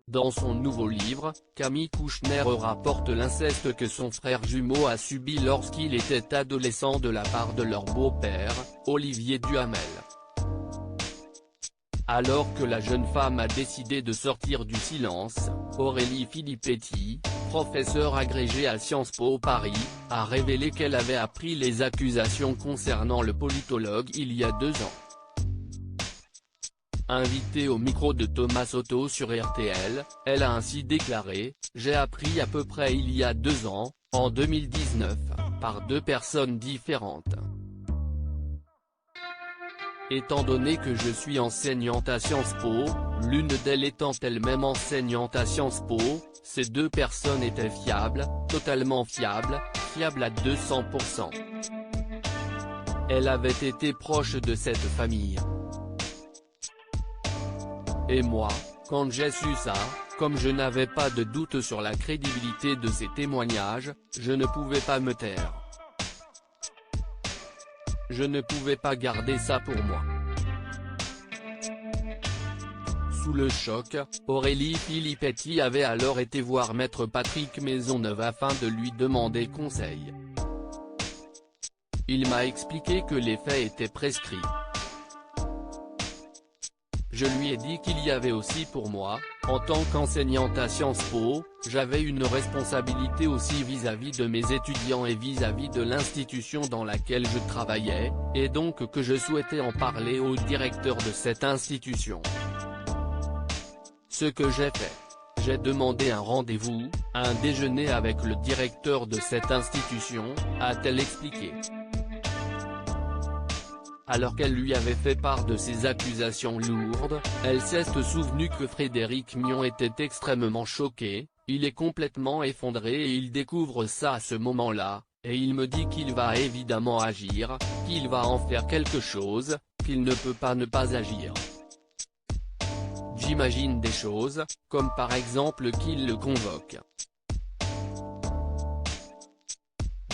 Dans son nouveau livre, Camille Kouchner rapporte l'inceste que son frère jumeau a subi lorsqu'il était adolescent de la part de leur beau-père, Olivier Duhamel. Alors que la jeune femme a décidé de sortir du silence, Aurélie Filippetti, professeure agrégée à Sciences Po Paris, a révélé qu'elle avait appris les accusations concernant le politologue il y a 2 ans. Invitée au micro de Thomas Soto sur RTL, elle a ainsi déclaré « J'ai appris à peu près il y a 2 ans, en 2019, par 2 personnes différentes. Étant donné que je suis enseignante à Sciences Po, l'une d'elles étant elle-même enseignante à Sciences Po, ces 2 personnes étaient fiables, totalement fiables, fiables à 200%. Elle avait été proche de cette famille. Et moi, quand j'ai su ça, comme je n'avais pas de doute sur la crédibilité de ces témoignages, je ne pouvais pas me taire. Je ne pouvais pas garder ça pour moi. » Sous le choc, Aurélie Filippetti avait alors été voir maître Patrick Maisonneuve afin de lui demander conseil. Il m'a expliqué que les faits étaient prescrits. Je lui ai dit qu'il y avait aussi pour moi, en tant qu'enseignante à Sciences Po, j'avais une responsabilité aussi vis-à-vis de mes étudiants et vis-à-vis de l'institution dans laquelle je travaillais, et donc que je souhaitais en parler au directeur de cette institution. Ce que j'ai fait. J'ai demandé un rendez-vous, un déjeuner avec le directeur de cette institution, a-t-elle expliqué. Alors qu'elle lui avait fait part de ses accusations lourdes, elle s'est souvenue que Frédéric Mion était extrêmement choqué, il est complètement effondré et il découvre ça à ce moment-là, et il me dit qu'il va évidemment agir, qu'il va en faire quelque chose, qu'il ne peut pas ne pas agir. J'imagine des choses, comme par exemple qu'il le convoque.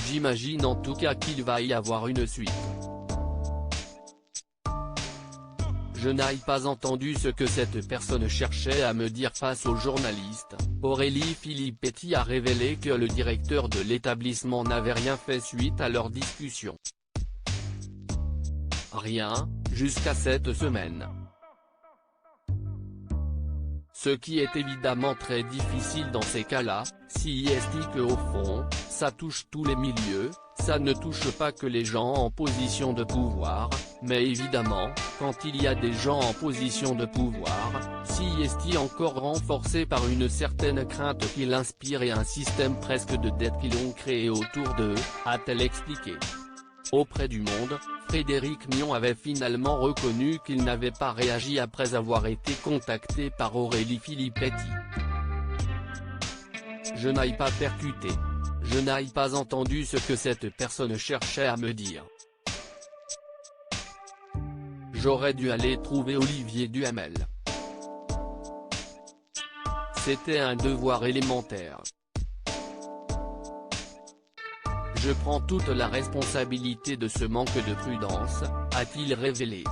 J'imagine en tout cas qu'il va y avoir une suite. Je n'ai pas entendu ce que cette personne cherchait à me dire face aux journalistes. Aurélie Filippetti a révélé que le directeur de l'établissement n'avait rien fait suite à leur discussion. Rien, jusqu'à cette semaine. Ce qui est évidemment très difficile dans ces cas-là, si est que au fond, ça touche tous les milieux, ça ne touche pas que les gens en position de pouvoir, mais évidemment, quand il y a des gens en position de pouvoir, si est encore renforcé par une certaine crainte qui l'inspire et un système presque de dette qu'ils ont créé autour d'eux, a-t-elle expliqué. Auprès du Monde, Frédéric Mion avait finalement reconnu qu'il n'avait pas réagi après avoir été contacté par Aurélie Filippetti. Je n'ai pas percuté. Je n'ai pas entendu ce que cette personne cherchait à me dire. J'aurais dû aller trouver Olivier Duhamel. C'était un devoir élémentaire. Je prends toute la responsabilité de ce manque de prudence, a-t-il révélé.